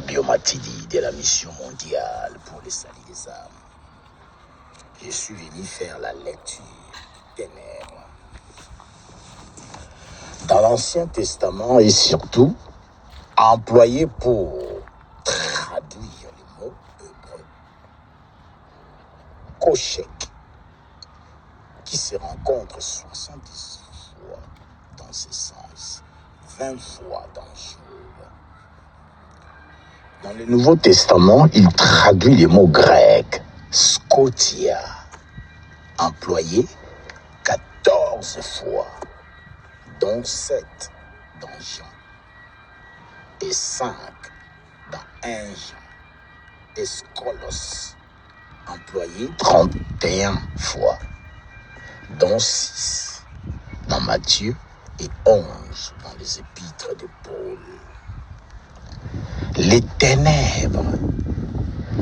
Biomatidi de la mission mondiale pour le salut des âmes. Je suis venu faire la lecture ténèbres. Dans l'Ancien Testament et surtout employé pour traduire les mots hébreux. Koshek, qui se rencontre 70 fois dans ce sens, 20 fois dans Job. Dans le Nouveau Testament, il traduit les mots grecs scotia, employé 14 fois, dont 7 dans Jean, et 5 dans 1 Jean, et scolos, employé 31 fois, dont 6 dans Matthieu et 11 dans les épîtres de Paul. Les ténèbres,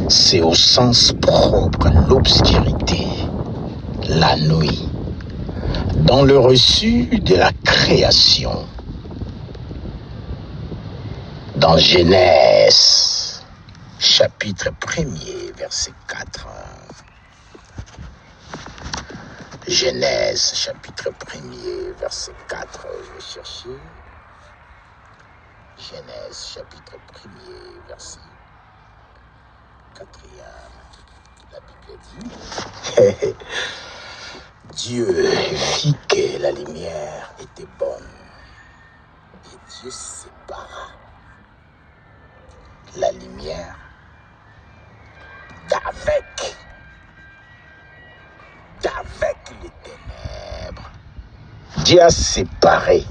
c'est au sens propre l'obscurité, la nuit, dans le reçu de la création. Dans Genèse, chapitre 1er, verset 4. Genèse, chapitre 1er, verset 4, je vais chercher. Genèse, chapitre 1er, verset 4. La Bible dit Dieu vit que la lumière était bonne et Dieu sépara la lumière d'avec les ténèbres. Dieu a séparé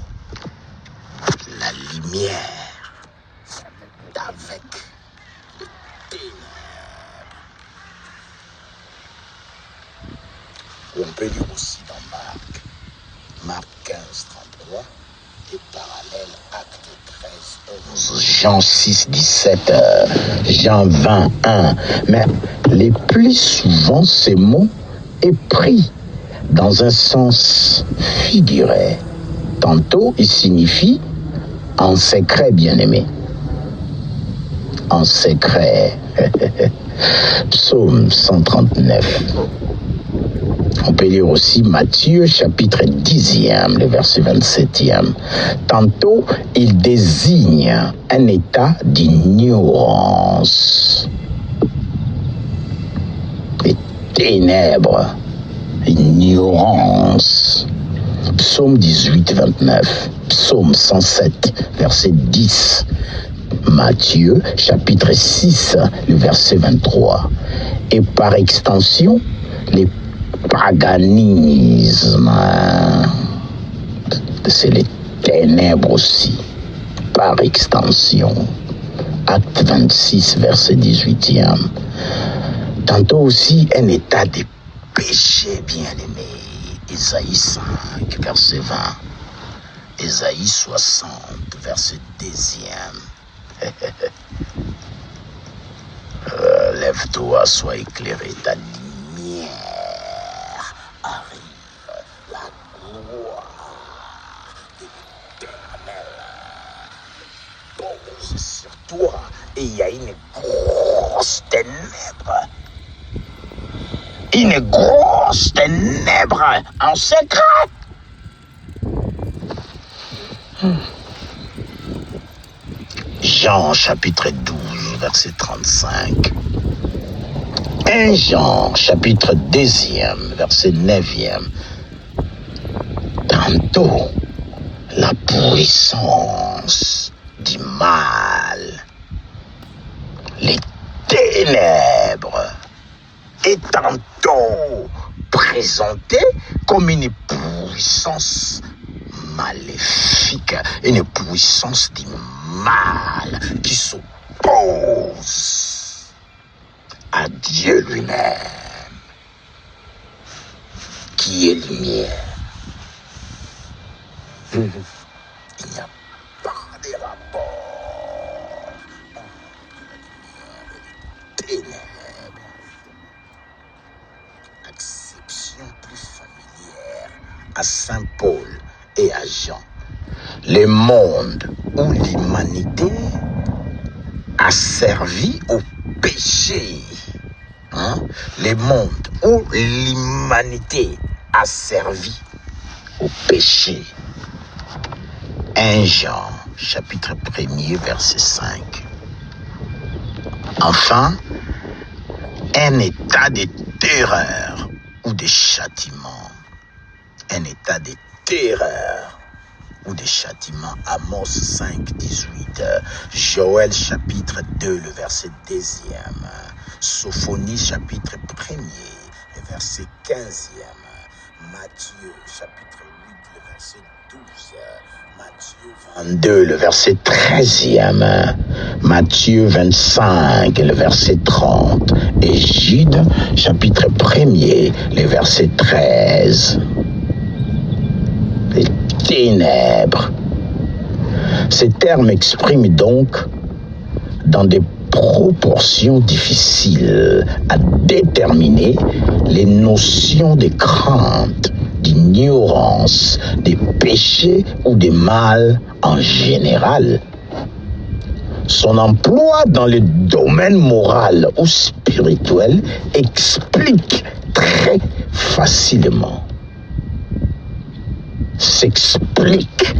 la lumière d'avec les ténèbres. On peut lire aussi dans Marc 15, 33, et parallèle Acte 13, 11, Jean 6, 17, Jean 20, 1. Mais le plus souvent, ces mots est pris dans un sens figuré. Tantôt, il signifie en secret, bien-aimé. En secret. Psaume 139. On peut lire aussi Matthieu, chapitre 10e, le verset 27e. Tantôt, il désigne un état d'ignorance. Les ténèbres, ignorance. Psaume 18, 29. Psaume 107, verset 10. Matthieu, chapitre 6, le verset 23. Et par extension, les paganismes, c'est les ténèbres aussi, par extension. Acte 26, verset 18e. Tantôt aussi un état de péché bien-aimé. Ésaïe 5, verset 20. Ésaïe 60, verset 2e. Lève-toi, sois éclairé, ta lumière arrive, la gloire de l'Éternel pose sur toi, et il y a une grosse ténèbre. Une grosse ténèbre en secret. Jean chapitre 12, verset 35. 1 Jean chapitre 2e, verset 9e. Tantôt, la puissance du mal, les ténèbres, est tantôt présentée comme une puissance maléfique, une puissance du mal qui s'oppose à Dieu lui-même, qui est lumière. Il n'y a pas de rapport entre la lumière et les ténèbres. Acception plus familière à Saint Paul et à Jean. Le monde où l'humanité asservi au péché. Les mondes où l'humanité asservie au péché. 1 Jean, chapitre 1er, verset 5. Enfin, un état de terreur ou de châtiment. Un état de terreur ou de châtiment. Amos 5, 18. Joël chapitre 2, le verset 2e. Sophonie chapitre 1er, le verset 15e. Matthieu chapitre 8, le verset 12. Matthieu 22, le verset 13e. Matthieu 25, le verset 30. Et Jude chapitre 1er, le verset 13. Les ténèbres. Ces termes expriment donc dans des proportions difficiles à déterminer les notions de crainte, d'ignorance, des péchés ou des mal en général. Son emploi dans le domaine moral ou spirituel explique très facilement. S'explique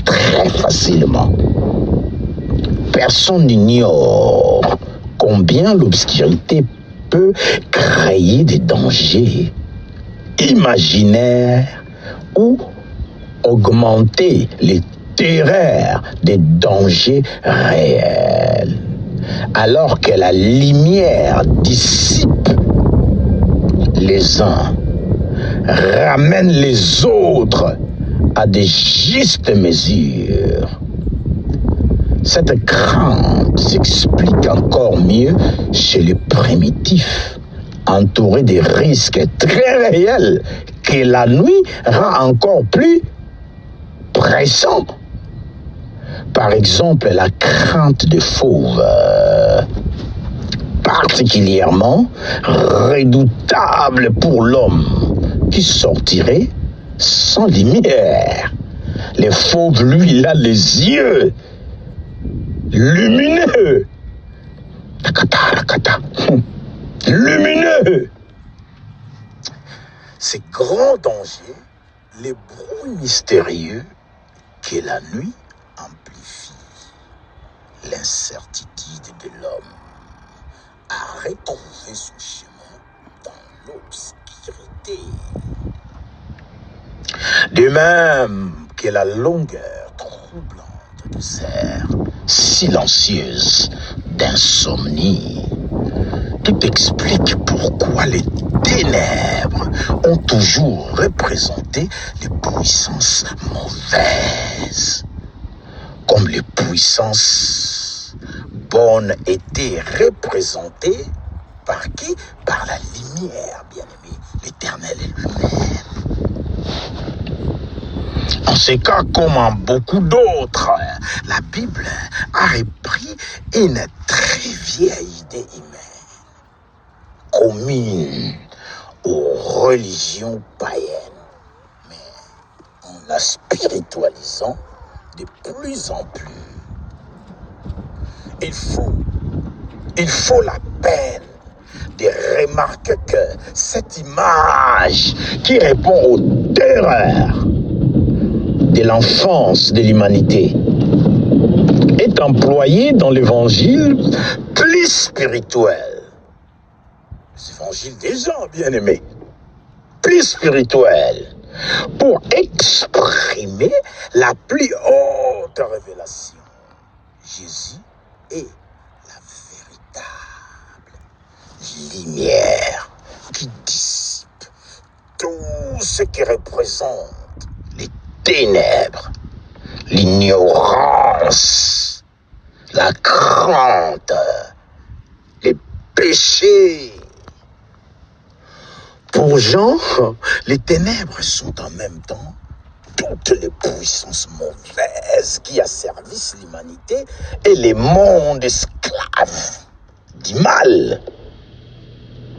très facilement. Personne n'ignore combien l'obscurité peut créer des dangers imaginaires ou augmenter les terreurs des dangers réels. Alors que la lumière dissipe les uns, ramène les autres à des justes mesures. Cette crainte s'explique encore mieux chez les primitifs, entourés des risques très réels que la nuit rend encore plus pressants. Par exemple, la crainte des fauves, particulièrement redoutable pour l'homme qui sortirait sans lumière. Les fauves, lui, il a les yeux lumineux. Lumineux. Ces grands dangers, les bruits mystérieux que la nuit amplifie, l'incertitude de l'homme à retrouver son chemin dans l'obscurité. De même que la longueur troublante des heures silencieuses d'insomnie, tout explique pourquoi les ténèbres ont toujours représenté les puissances mauvaises, comme les puissances bonnes étaient représentées par qui? Par la lumière, bien-aimé, l'Éternel lui-même. En ce cas, comme en beaucoup d'autres, la Bible a repris une très vieille idée humaine, commune aux religions païennes, mais en la spiritualisant de plus en plus. Il faut la peine de remarquer que cette image qui répond aux terreurs de l'enfance de l'humanité est employée dans l'évangile plus spirituel. L'évangile des gens, bien-aimés, plus spirituel, pour exprimer la plus haute révélation. Jésus est la véritable lumière qui dissipe tout ce qui représente les ténèbres, l'ignorance, la crainte, les péchés. Pour Jean, les ténèbres sont en même temps toutes les puissances mauvaises qui asservissent l'humanité et les mondes esclaves du mal.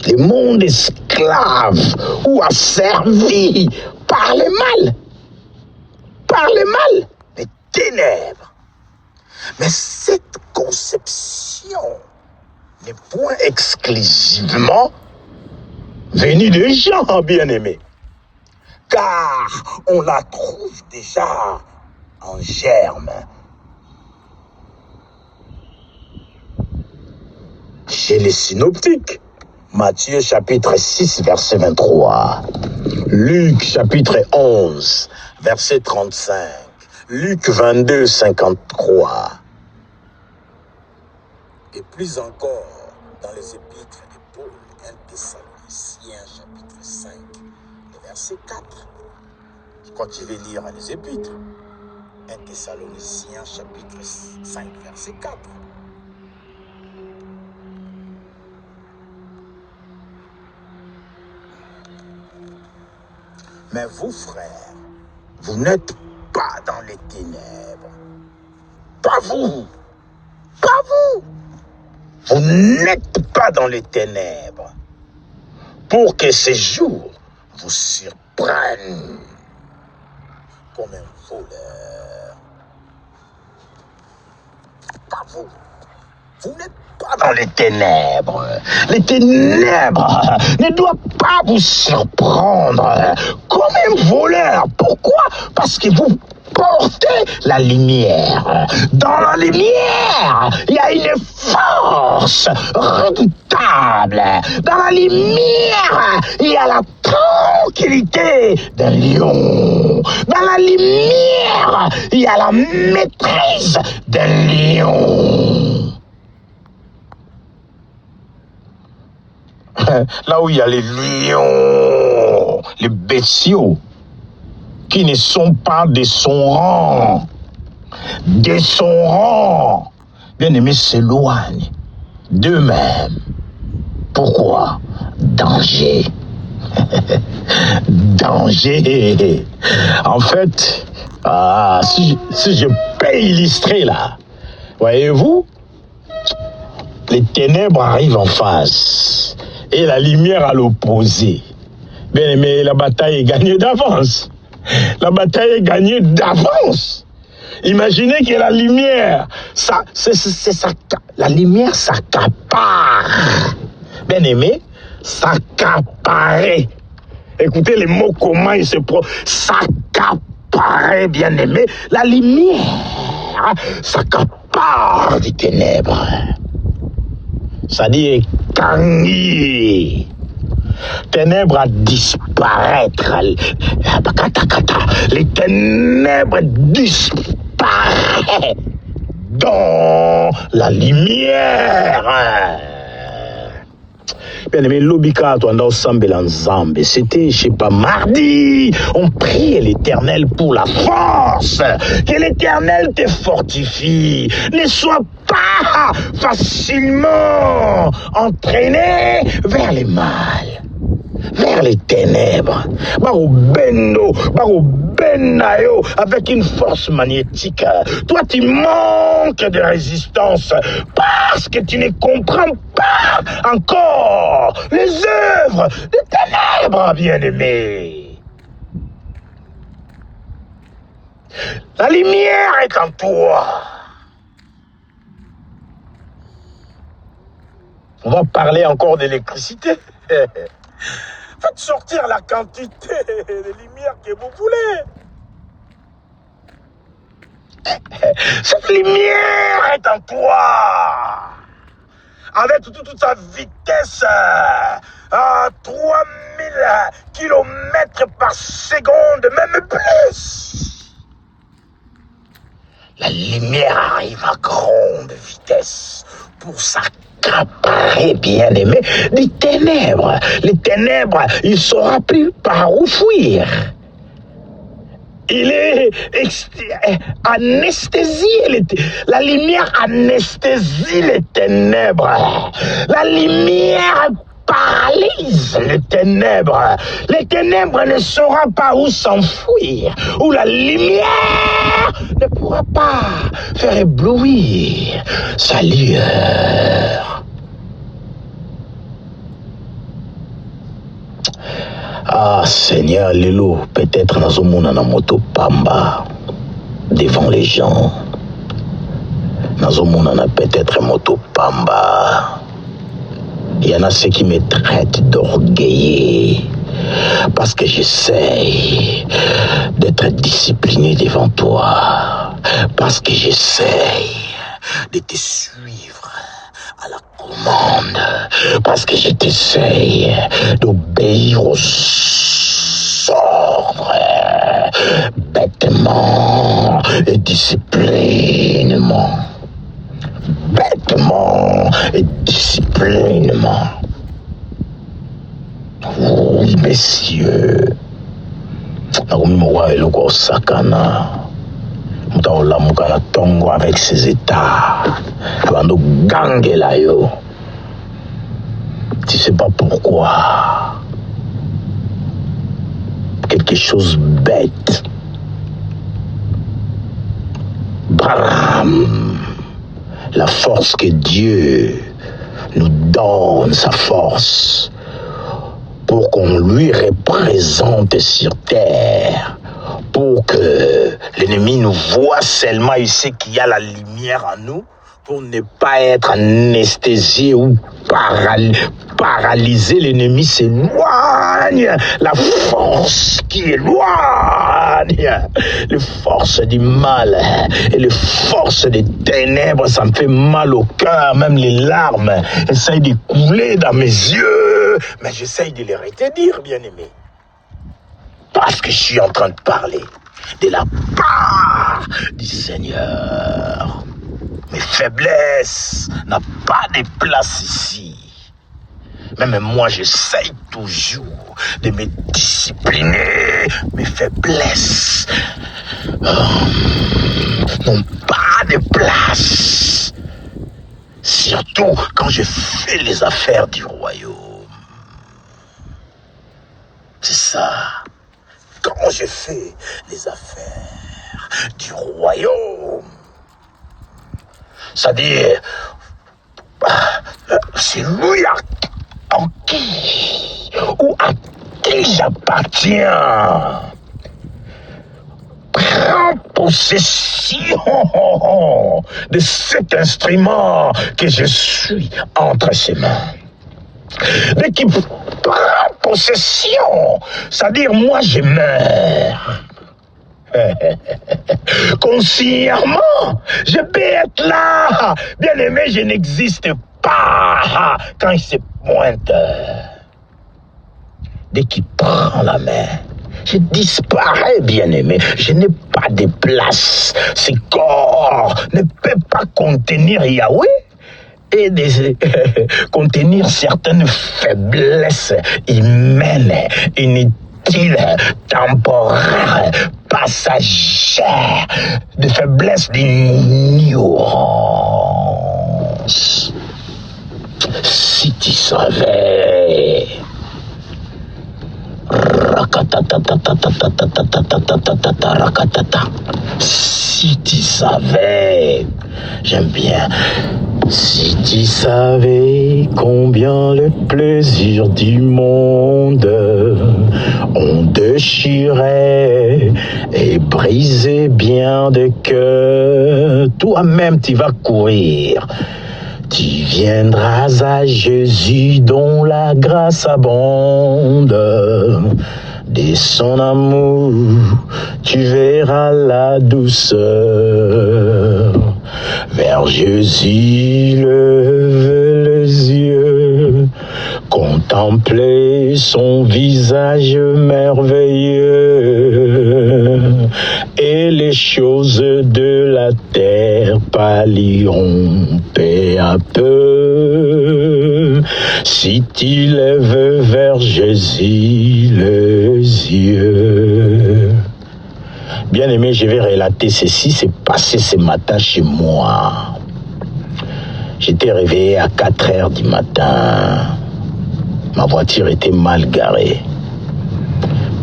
Les mondes esclaves ou asservis par le mal. Par le mal, les ténèbres. Mais cette conception n'est point exclusivement venue de Jean, bien-aimé, car on la trouve déjà en germe chez les synoptiques. Matthieu chapitre 6, verset 23. Luc chapitre 11, verset 35. Luc 22, 53. Et plus encore dans les épîtres de Paul, 1 Thessaloniciens chapitre 5, le verset 4. Quand tu vais lire les épîtres, 1 Thessaloniciens chapitre 5, verset 4. Mais vous, frères, vous n'êtes pas dans les ténèbres. Pas vous. Pas vous. Vous n'êtes pas dans les ténèbres. Pour que ces jours vous surprennent comme un voleur. Pas vous. Vous n'êtes pas dans les ténèbres. Les ténèbres ne doivent pas vous surprendre comme un voleur. Pourquoi? Parce que vous portez la lumière. Dans la lumière, il y a une force redoutable. Dans la lumière, il y a la tranquillité d'un lion. Dans la lumière, il y a la maîtrise d'un lion. Là où il y a les lions, les bestiaux, qui ne sont pas de son rang, bien-aimés, s'éloignent d'eux-mêmes. Pourquoi? Danger. Danger. En fait, si je peux illustrer là, voyez-vous, les ténèbres arrivent en face et la lumière à l'opposé. Bien aimé, la bataille est gagnée d'avance. La bataille est gagnée d'avance. Imaginez que la lumière, la lumière s'accapare. Bien aimé, s'accaparer. Écoutez les mots comment ils se prononcent. S'accaparer, bien aimé. La lumière s'accapare des ténèbres. C'est-à-dire écanguer. Ténèbres à disparaître. Les ténèbres disparaissent dans la lumière. Bien aimé, l'obika toanda osambela nzambe. C'était, je sais pas, mardi. On priait l'Éternel pour la force. Que l'Éternel te fortifie. Ne sois pas facilement entraîné vers le mal, vers les ténèbres. Benayo, avec une force magnétique. Toi, tu manques de résistance parce que tu ne comprends pas encore les œuvres des ténèbres, bien-aimé. La lumière est en toi. On va parler encore d'électricité. Faites sortir la quantité de lumière que vous voulez. Cette lumière est en toi. Avec toute sa vitesse à 3000 km par seconde, même plus. La lumière arrive à grande vitesse pour s'accaparer, bien aimé, des ténèbres. Les ténèbres, il ne saura plus par où fuir. Il est anesthésié. La lumière anesthésie les ténèbres. La lumière paralyse les ténèbres. Les ténèbres ne sauront pas où s'enfuir. Où la lumière ne pourra pas faire éblouir sa lueur. Ah Seigneur, Lélo, peut-être dans un monde en moto pamba, devant les gens. Nazomona peut-être moto pamba. Il y en a ceux qui me traitent d'orgueilleux parce que j'essaye d'être discipliné devant toi, parce que j'essaye de te suivre à la commande, parce que je t'essaye d'obéir aux ordres bêtement et disciplinement. Bêtement et disciplinement. Oui, messieurs. Nakumiwa eloko osakana. Mutaolamuka na tongo avec ses états. Abando gangela yo. Tu sais pas pourquoi. Quelque chose bête. Bram. La force que Dieu nous donne, sa force, pour qu'on lui représente sur terre, pour que l'ennemi nous voit seulement, il sait qu'il y a la lumière en nous, pour ne pas être anesthésié ou paralysé. L'ennemi s'éloigne, la force qui éloigne, les forces du mal et les forces des ténèbres, ça me fait mal au cœur, même les larmes essayent de couler dans mes yeux, mais j'essaye de les retenir, bien-aimé, parce que je suis en train de parler de la part du Seigneur. Mes faiblesses n'ont pas de place ici. Même moi, j'essaye toujours de me discipliner. Mes faiblesses n'ont pas de place. Surtout quand je fais les affaires du royaume. C'est ça. Quand je fais les affaires du royaume. C'est-à-dire, c'est lui en qui ou à qui j'appartiens. Prends possession de cet instrument que je suis entre ses mains. Dès qu'il prend possession, c'est-à-dire moi je meurs. Consciemment, je peux être là. Bien aimé, je n'existe pas quand il se pointe. Dès qu'il prend la main, je disparais, bien aimé. Je n'ai pas de place. Ce corps ne peut pas contenir Yahweh et contenir certaines faiblesses humaines, inutiles, temporaire, passagère, de faiblesse, d'ignorance. Si tu savais, si tu savais, j'aime bien. Si tu savais combien le plaisir du monde ont déchiré et brisé bien de cœurs, toi-même tu vas courir. Tu viendras à Jésus dont la grâce abonde. De son amour, tu verras la douceur. Vers Jésus, lève les yeux, contempler son visage merveilleux, et les choses de la terre pâliront peu à peu. Si tu lèves vers Jésus les yeux. Bien-aimé, je vais relater ceci, c'est passé ce matin chez moi. J'étais réveillé à 4 heures du matin. Ma voiture était mal garée.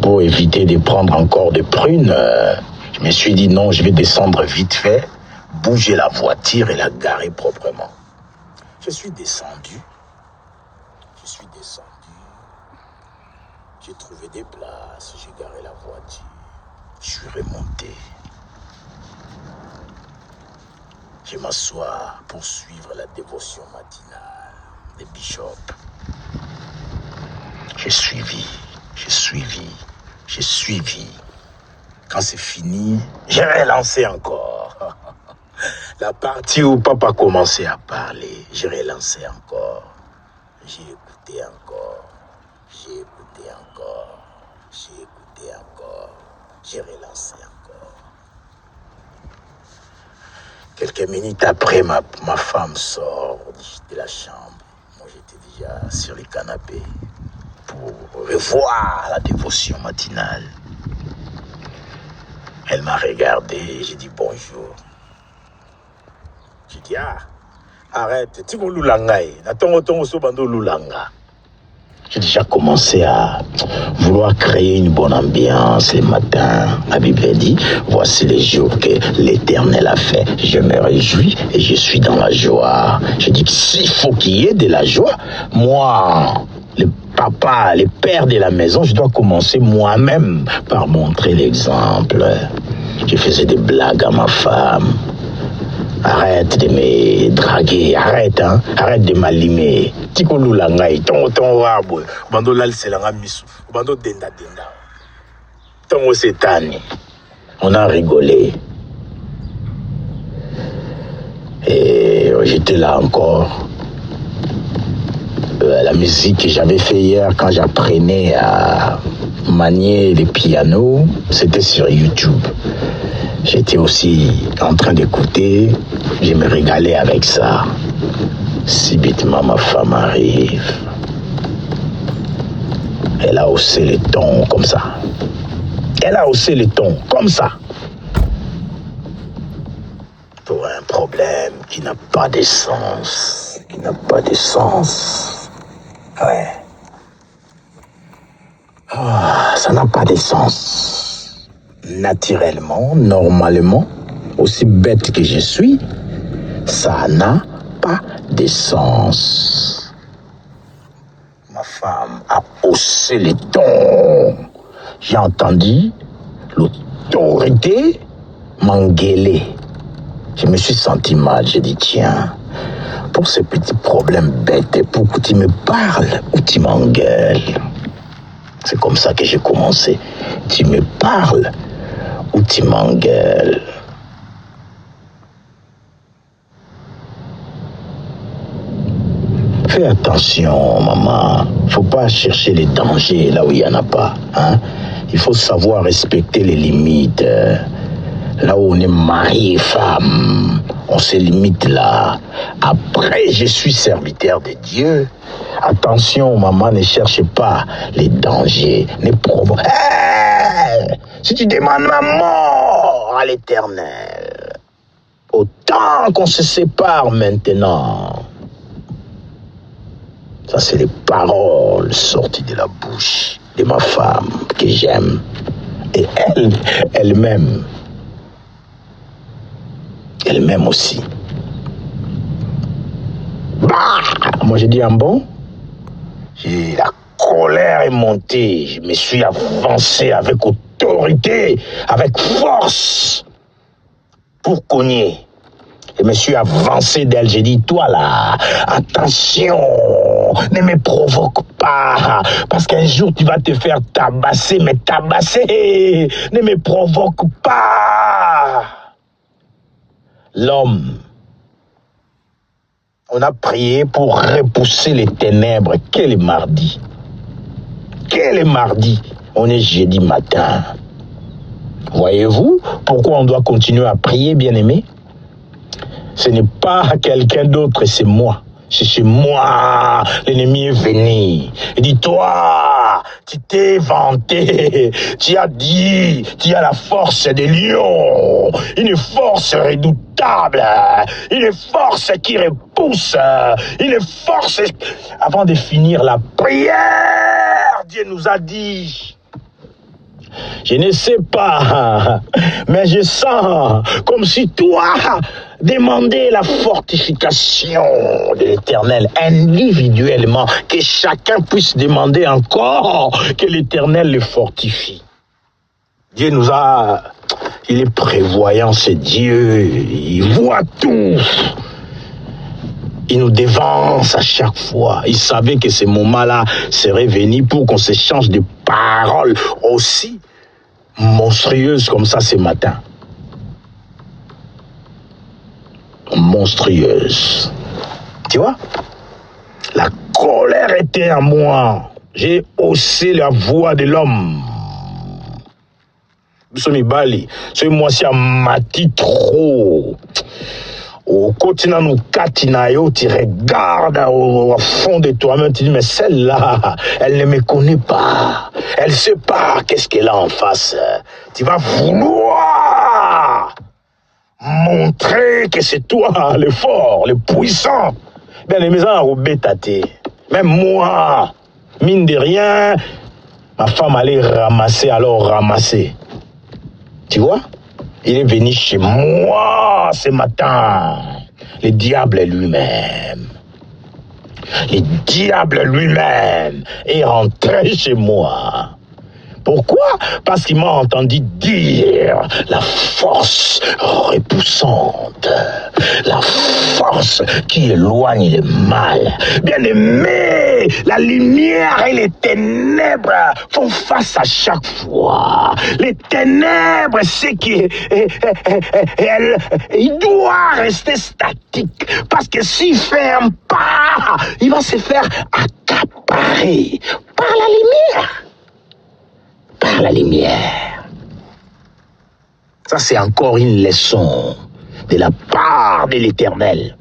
Pour éviter de prendre encore des prunes, je me suis dit non, je vais descendre vite fait, bouger la voiture et la garer proprement. Je suis descendu. J'ai trouvé des places, j'ai garé la voiture. Je suis remonté. Je m'assois pour suivre la dévotion matinale des bishops. J'ai suivi. Quand c'est fini, j'ai relancé encore. La partie où papa commençait à parler, j'ai relancé encore. J'ai écouté encore. J'ai relancé encore. Quelques minutes après, ma femme sort de la chambre. Moi, j'étais déjà sur le canapé pour revoir la dévotion matinale. Elle m'a regardé, j'ai dit bonjour. J'ai dit, arrête, tu vas l'oulangaï. J'ai déjà commencé à vouloir créer une bonne ambiance le matin. La Bible dit, voici les jours que l'Éternel a fait. Je me réjouis et je suis dans la joie. Je dis que s'il faut qu'il y ait de la joie, moi, le papa, le père de la maison, je dois commencer moi-même par montrer l'exemple. Je faisais des blagues à ma femme. Arrête de me draguer, arrête de m'allumer. Tiko lulangai, ton wabwe, bando lal selanga misu, bando denda. Ton setani. On a rigolé. Et j'étais là encore. La musique que j'avais fait hier quand j'apprenais à manier le piano, c'était sur YouTube. J'étais aussi en train d'écouter, je me régalais avec ça. Subitement, ma femme arrive. Elle a haussé les tons comme ça. Pour un problème qui n'a pas de sens. Ouais. Ça n'a pas de sens. Naturellement, normalement, aussi bête que je suis, ça n'a pas de sens. Ma femme a haussé les tons. J'ai entendu l'autorité m'engueuler. Je me suis senti mal. J'ai dit, tiens, pour ces petits problèmes bêtes, pour que tu me parles ou tu m'engueules. C'est comme ça que j'ai commencé. Tu me parles ou tu m'engueules. Fais attention, maman. Faut pas chercher les dangers là où il n'y en a pas. Il faut savoir respecter les limites. Là où on est mari et femme, on se limite là. Après, je suis serviteur de Dieu. Attention, maman, ne cherche pas les dangers. Ne provoque. Si tu demandes ma mort à l'Éternel, autant qu'on se sépare maintenant. Ça, c'est les paroles sorties de la bouche de ma femme que j'aime. Et elle-même aussi. Moi, j'ai dit un bon. La colère est montée. Je me suis avancé avec autorité, avec force pour cogner. Je me suis avancé d'elle. J'ai dit, toi là, attention, ne me provoque pas. Parce qu'un jour, tu vas te faire tabasser. Mais tabasser, ne me provoque pas. L'homme, on a prié pour repousser les ténèbres. Quel mardi? On est jeudi matin. Voyez-vous pourquoi on doit continuer à prier, bien-aimé? Ce n'est pas quelqu'un d'autre, c'est moi. C'est chez moi, l'ennemi est venu. Il dit, toi, tu t'es vanté, tu as dit, tu as la force des lions, une force redoutable, une force qui repousse, une force... Avant de finir la prière, Dieu nous a dit... Je ne sais pas, mais je sens comme si toi demandais la fortification de l'Éternel individuellement, que chacun puisse demander encore que l'Éternel le fortifie. Dieu nous a... Il est prévoyant, c'est Dieu. Il voit tout. Il nous dévance à chaque fois. Il savait que ces moments-là seraient venus pour qu'on s'échange de paroles aussi monstrueuses comme ça ce matin. Monstrueuses. Tu vois? La colère était en moi. J'ai haussé la voix de l'homme. Ce mois-ci a mati trop. Au quotidien, nous katinayo, tu regardes au fond de toi-même, tu dis, mais celle-là, elle ne me connaît pas. Elle ne sait pas qu'est-ce qu'elle a en face. Tu vas vouloir montrer que c'est toi le fort, le puissant. Bien, les maisons enrobées, tâté. Même moi, mine de rien, ma femme allait ramasser, alors ramasser. Tu vois? Il est venu chez moi ce matin. Le diable lui-même. Le diable lui-même est rentré chez moi. Pourquoi? Parce qu'il m'a entendu dire la force repoussante, la force qui éloigne le mal. Bien-aimé, la lumière et les ténèbres font face à chaque fois. Les ténèbres, c'est qu'il doit rester statique. Parce que s'il fait un pas, il va se faire accaparer par la lumière. Par la lumière. Ça, c'est encore une leçon de la part de l'Éternel.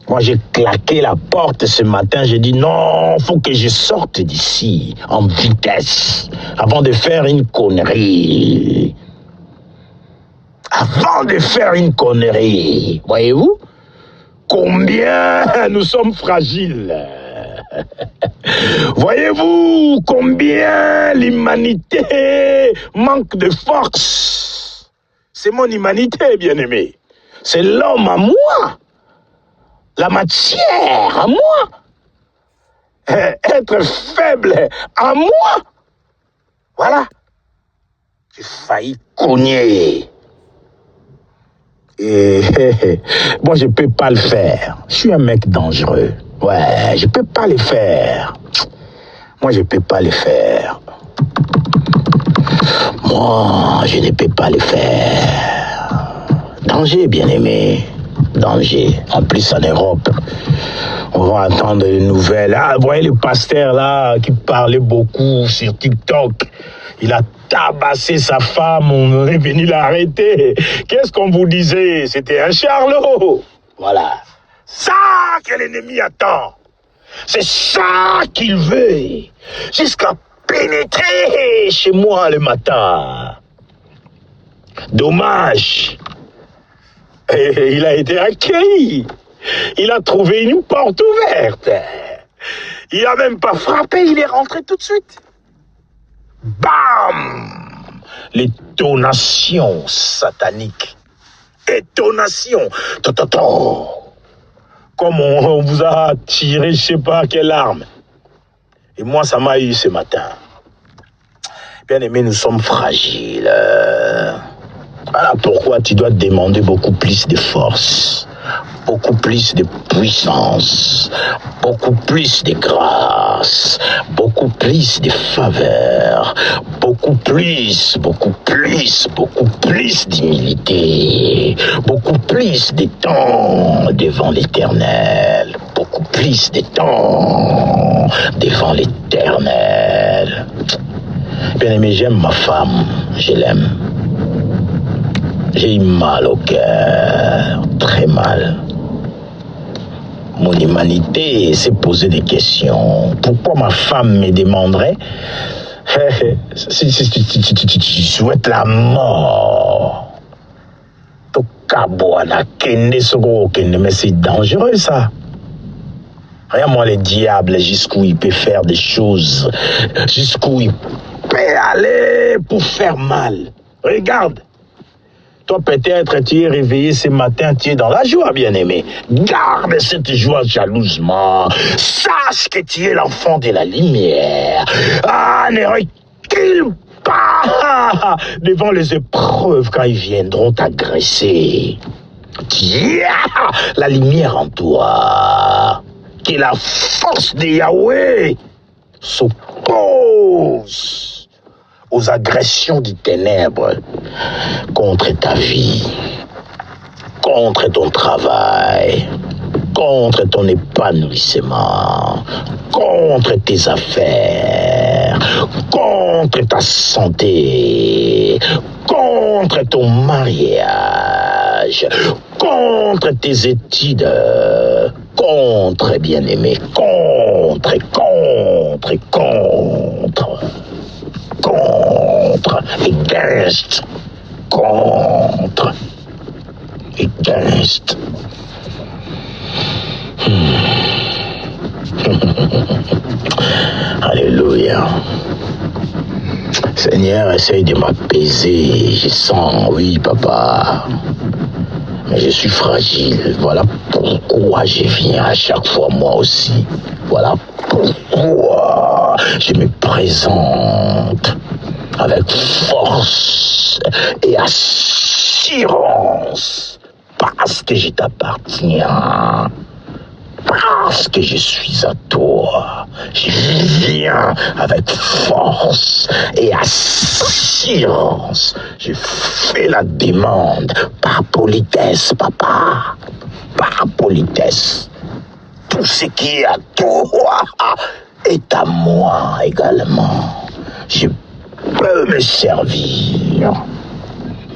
Moi, j'ai claqué la porte ce matin. J'ai dit non, faut que je sorte d'ici en vitesse avant de faire une connerie. Avant de faire une connerie. Voyez-vous combien nous sommes fragiles. Voyez-vous combien l'humanité manque de force. C'est mon humanité, bien-aimé. C'est l'homme à moi. La matière à moi. Être faible à moi. Voilà. J'ai failli cogner. Et moi, je peux pas le faire. Je suis un mec dangereux. Ouais, je peux pas le faire. Moi, je peux pas le faire. Moi, je ne peux pas le faire. Danger, bien-aimé. Danger. En plus, en Europe, on va entendre des nouvelles. Ah, vous voyez le pasteur là qui parlait beaucoup sur TikTok. Il a tabassé sa femme, on est venu l'arrêter. Qu'est-ce qu'on vous disait? C'était un charlot. Voilà. Ça que l'ennemi attend. C'est ça qu'il veut. Jusqu'à pénétrer chez moi le matin. Dommage. Et il a été accueilli. Il a trouvé une porte ouverte. Il n'a même pas frappé, il est rentré tout de suite. Bam! L'étonation satanique. Étonation. Comme on vous a tiré, je ne sais pas quelle arme. Et moi, ça m'a eu ce matin. Bien aimé, nous sommes fragiles. Voilà pourquoi tu dois demander beaucoup plus de force, beaucoup plus de puissance, beaucoup plus de grâce, beaucoup plus de faveur, beaucoup plus d'humilité, beaucoup plus de temps devant l'Éternel, beaucoup plus de temps devant l'Éternel. Bien aimé, j'aime ma femme, je l'aime. J'ai eu mal au cœur, très mal. Mon humanité s'est posé des questions. Pourquoi ma femme me demanderait si tu souhaites la mort? Mais c'est dangereux ça. Regarde-moi le diable, jusqu'où il peut faire des choses, jusqu'où il peut aller pour faire mal. Regarde. Toi, peut-être, tu es réveillé ce matin, tu es dans la joie, bien-aimé. Garde cette joie jalousement. Sache que tu es l'enfant de la lumière. Ah, ne recule devant les épreuves quand ils viendront t'agresser. Tiens la lumière en toi, que la force de Yahweh s'oppose aux agressions du ténèbre contre ta vie, contre ton travail, contre ton épanouissement, contre tes affaires, contre ta santé, contre ton mariage, contre tes études, contre, bien-aimé, contre, against, contre, against. Alléluia. Seigneur, essaye de m'apaiser. Je sens, oui, papa, mais je suis fragile. Voilà pourquoi je viens à chaque fois moi aussi. Voilà pourquoi je me présente avec force et assurance, parce que je t'appartiens, parce que je suis à toi. Je viens avec force et assurance. Je fais la demande par politesse, papa, par politesse. Tout ce qui est à toi est à moi également. Je peux me servir,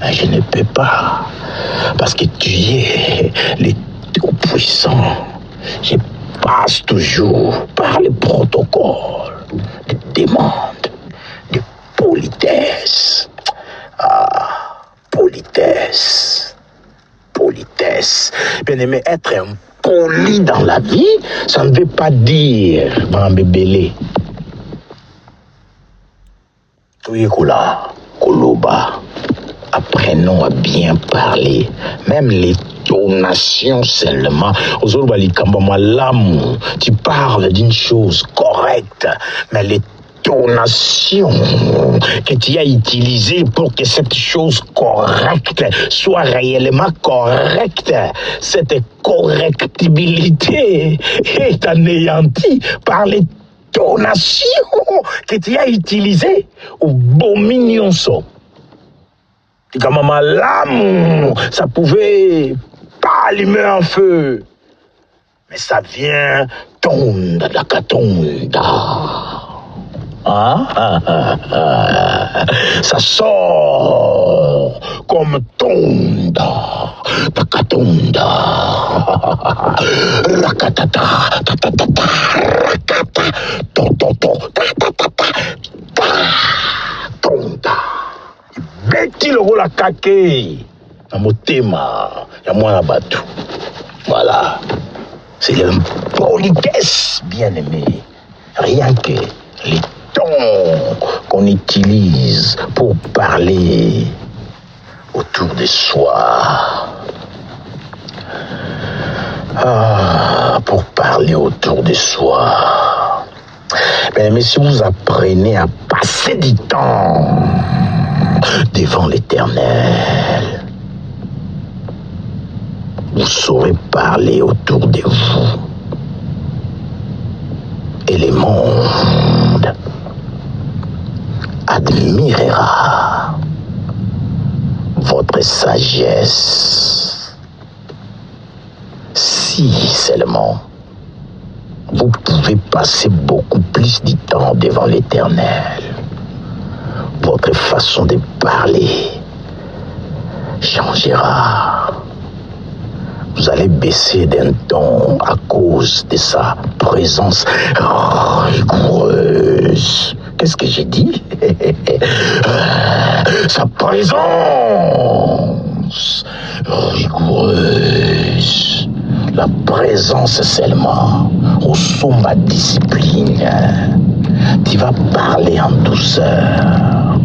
mais je ne peux pas, parce que tu es le Tout-Puissant. Je passe toujours par le protocole de demande, de politesse. Politesse. Bien-aimé, être impoli dans la vie, ça ne veut pas dire bambébélé. Toyekula, Koloba. Apprenons à bien parler, même les tonations seulement. Tu parles d'une chose correcte, mais les tonations que tu as utilisées pour que cette chose correcte soit réellement correcte, cette correctibilité est anéantie par les tonations que tu as utilisées au beau mignon son. Comme l'amour, ça pouvait pas allumer un feu, mais ça vient tonda la katonda. Ça sort comme tonda la katonda. Rakatata, tatatata, rakata, tototo, tatatata, tonda. Beti lokola kake na motema ya mwana batu. Voilà, c'est l'impolitesse, bien-aimé. Rien que les tons qu'on utilise pour parler autour de soi. Pour parler autour de soi. Mais si vous apprenez à passer du temps devant l'Éternel, vous saurez parler autour de vous. Et le monde admirera votre sagesse. Si seulement vous pouvez passer beaucoup plus de temps devant l'Éternel, votre façon de parler changera. Vous allez baisser d'un ton à cause de sa présence rigoureuse. Qu'est-ce que j'ai dit? Sa présence rigoureuse. La présence seulement au sommet de discipline. Tu vas parler en douceur.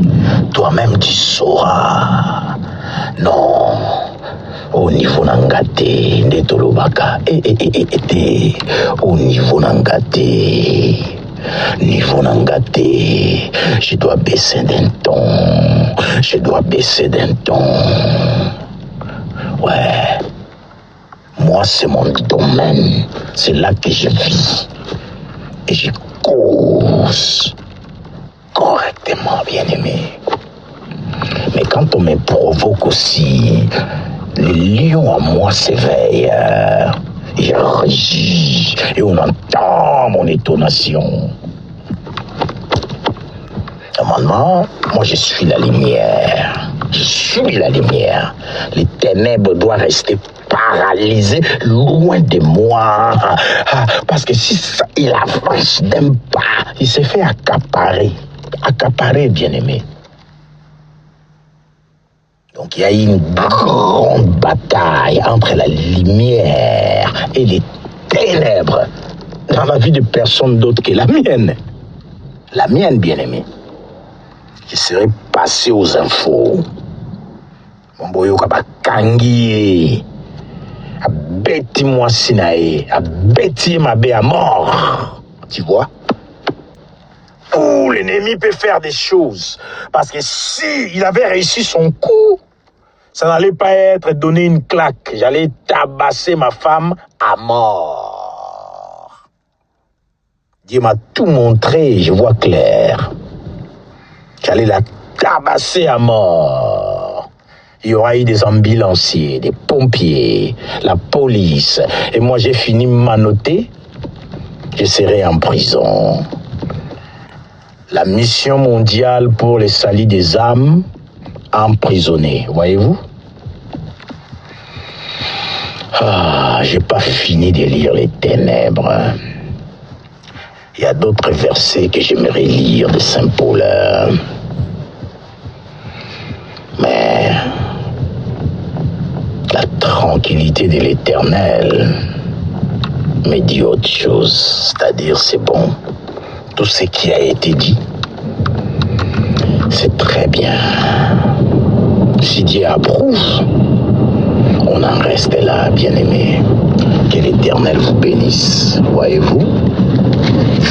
Toi-même tu sauras. Non. Au niveau nangate, ndetolobaka. Au niveau nangate. niveau nangaté, je dois baisser d'un ton, je dois baisser d'un ton. Ouais, moi c'est mon domaine, c'est là que je vis et je cause correctement, bien aimé. Mais quand on me provoque aussi, le lion en moi s'éveille. Il rugit et on entend mon étonnation. Normalement, moi je suis la lumière. Je suis la lumière. Les ténèbres doivent rester paralysées loin de moi. Parce que si ça, il avance d'un pas, il se fait accaparer. Accaparer, bien aimé. Donc il y a une grande bataille entre la lumière et les ténèbres dans la vie de personne d'autre que la mienne. La mienne, bien-aimée. Je serai passé aux infos. Mon boyo kabakangi. Abeti moi sinae. Abeti ma bé à mort. Tu vois? Où l'ennemi peut faire des choses. Parce que si il avait réussi son coup, ça n'allait pas être donner une claque. J'allais tabasser ma femme à mort. Dieu m'a tout montré, je vois clair. J'allais la tabasser à mort. Il y aura eu des ambulanciers, des pompiers, la police. Et moi, j'ai fini manoté. Je serai en prison. La mission mondiale pour le salut des âmes emprisonnées, voyez-vous? J'ai pas fini de lire les ténèbres. Il y a d'autres versets que j'aimerais lire de Saint Paul. Mais la tranquillité de l'Éternel me dit autre chose. C'est-à-dire, c'est bon. Tout ce qui a été dit, c'est très bien. Si Dieu approuve, on en reste là, bien-aimé. Que l'Éternel vous bénisse, voyez-vous.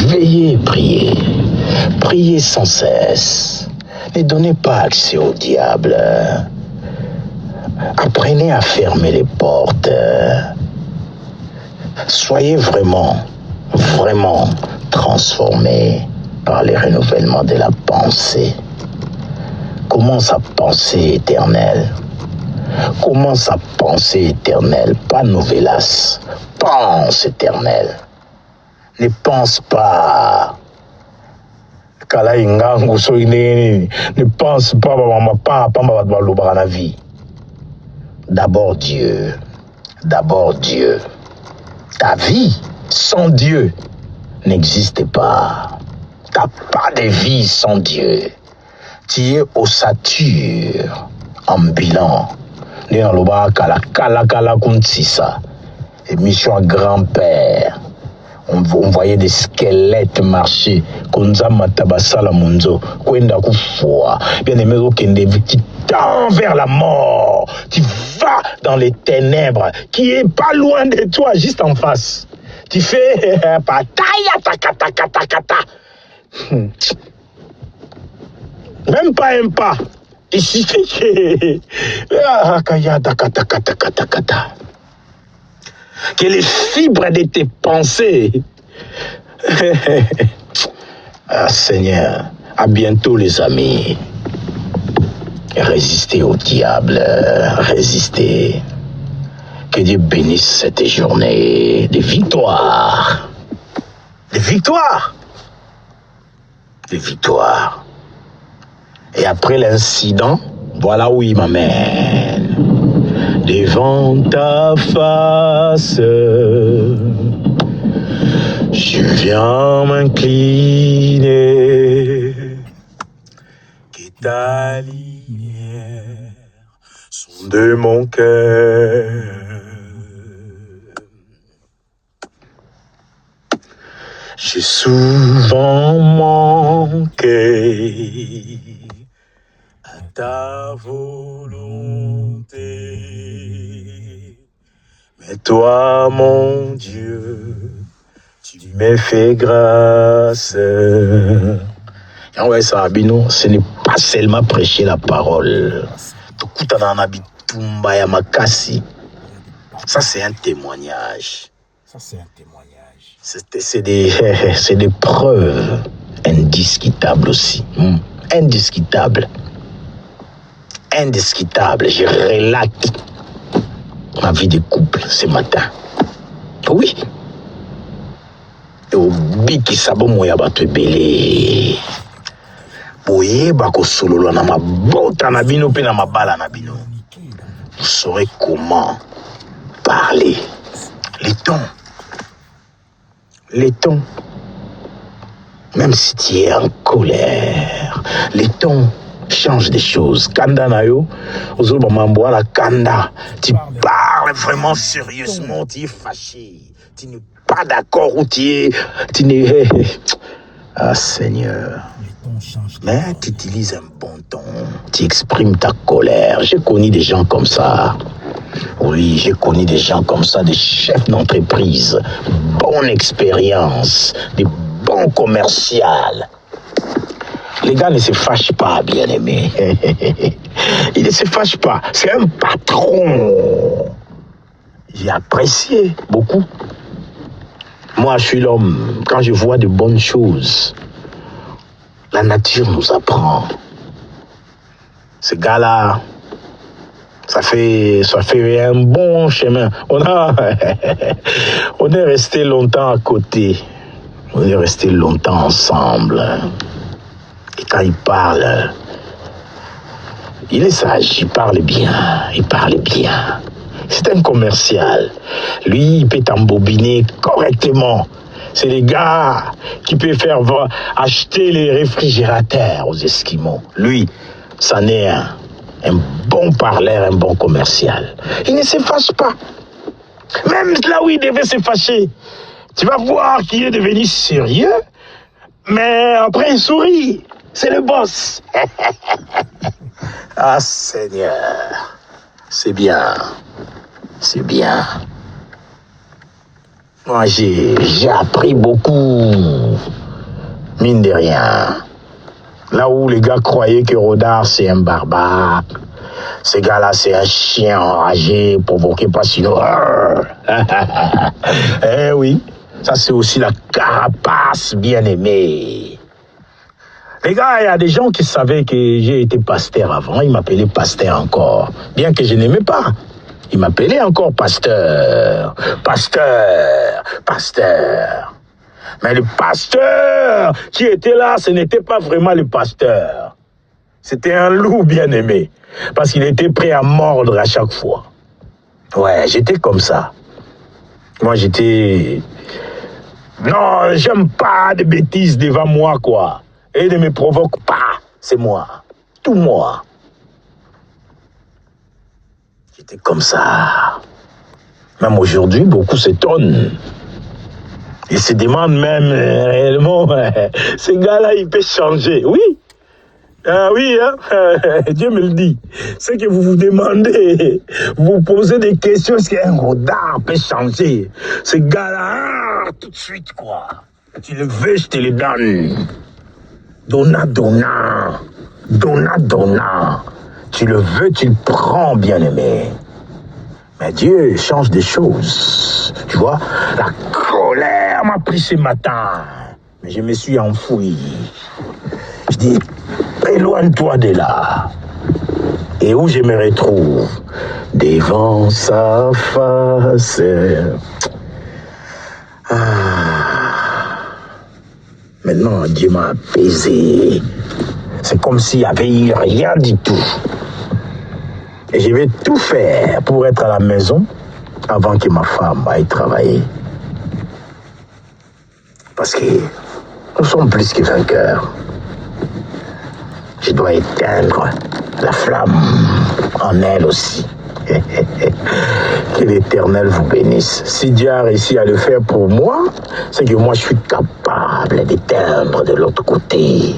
Veillez et priez. Priez sans cesse. Ne donnez pas accès au diable. Apprenez à fermer les portes. Soyez vraiment transformés par le renouvellement de la pensée. Commence à penser éternel. Commence à penser éternel, pas novelas. Pense éternel. Ne pense pas. Ne pense pas la vie. D'abord Dieu. D'abord Dieu. Ta vie sans Dieu n'existe pas. T'as pas de vie sans Dieu. Tu es ossature ambulant. Émission à grand-père. On voyait des squelettes marcher. Bien aimé, tu tends vers la mort. Tu vas dans les ténèbres qui est pas loin de toi, juste en face. Tu fais même pas un pas. Il suffit que les fibres de tes pensées. Seigneur, à bientôt les amis. Résistez au diable, résistez. Que Dieu bénisse cette journée de victoire. De victoire. De victoire. Et après l'incident, voilà où il m'amène. Devant ta face, je viens m'incliner. Que ta lumière sonde mon cœur. J'ai souvent manqué à ta volonté. Mais toi, mon Dieu, Tu me fais grâce. Ouais, ça, Abino, ce n'est pas seulement prêcher la parole. Ça, c'est un témoignage. C'est des preuves indiscutables aussi. Indiscutables. Je relate ma vie de couple ce matin. Oui. Et au biki sabo moya bato ebele. Boye bako solo na mabota na bino pe na mabala na bino. Vous saurez comment parler. Les tons. Même si tu es en colère, les tons changent des choses. Kanda nayo, ozolo mamboa la kanda. Tu parles vraiment sérieusement, tu es fâché. Tu n'es pas d'accord ou tu n'es... Ah Seigneur. Mais tu utilises un bon ton. Tu exprimes ta colère. J'ai connu des gens comme ça. Oui, j'ai connu des gens comme ça, des chefs d'entreprise. Bonne expérience, des bons commerciaux. Les gars ne se fâchent pas, bien-aimés. Ils ne se fâchent pas. C'est un patron. J'ai apprécié beaucoup. Moi, je suis l'homme. Quand je vois de bonnes choses, la nature nous apprend. Ce gars-là, ça fait un bon chemin. On est resté longtemps à côté. On est resté longtemps ensemble. Et quand il parle, il est sage, il parle bien. C'est un commercial. Lui, il peut t'embobiner correctement. C'est les gars qui peuvent faire acheter les réfrigérateurs aux Esquimaux. Lui, ça n'est un bon parleur, un bon commercial. Il ne se fâche pas. Même là où il devait se fâcher, tu vas voir qu'il est devenu sérieux, mais après il sourit. C'est le boss. Ah Seigneur, c'est bien. Moi, j'ai appris beaucoup, mine de rien. Là où les gars croyaient que Rodard, c'est un barbare, ce gars-là, c'est un chien enragé, provoqué par sinon. Eh oui, ça c'est aussi la carapace bien-aimée. Les gars, il y a des gens qui savaient que j'ai été pasteur avant, ils m'appelaient pasteur encore, bien que je n'aimais pas. Ils m'appelaient encore pasteur. Mais le pasteur qui était là, ce n'était pas vraiment le pasteur. C'était un loup bien-aimé. Parce qu'il était prêt à mordre à chaque fois. Ouais, j'étais comme ça. Moi, j'étais... Non, j'aime pas de bêtises devant moi, quoi. Et ne me provoque pas. C'est moi. Tout moi. J'étais comme ça. Même aujourd'hui, beaucoup s'étonnent. Ils se demandent même réellement, ce gars-là, il peut changer. Oui. Ah oui, hein? Dieu me le dit. C'est que vous vous demandez, vous posez des questions, est-ce qu'un Rodard peut changer? Ce gars-là, tout de suite, quoi. Tu le veux, je te le donne. Donna. Tu le veux, tu le prends, bien-aimé. Mais Dieu change des choses. Tu vois, la colère m'a pris ce matin. Mais je me suis enfoui. Je dis, éloigne-toi de là. Et où je me retrouve? Devant sa face. Maintenant, Dieu m'a apaisé. C'est comme s'il n'y avait eu rien du tout. Et je vais tout faire pour être à la maison avant que ma femme aille travailler. Parce que nous sommes plus que vainqueurs. Je dois éteindre la flamme en elle aussi. Que l'Éternel vous bénisse. Si Dieu a réussi à le faire pour moi, c'est que moi je suis capable d'éteindre de l'autre côté.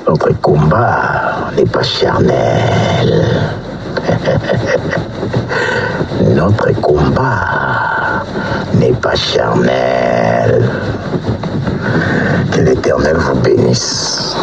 Notre combat n'est pas charnel. notre combat n'est pas charnel. Que l'Éternel vous bénisse.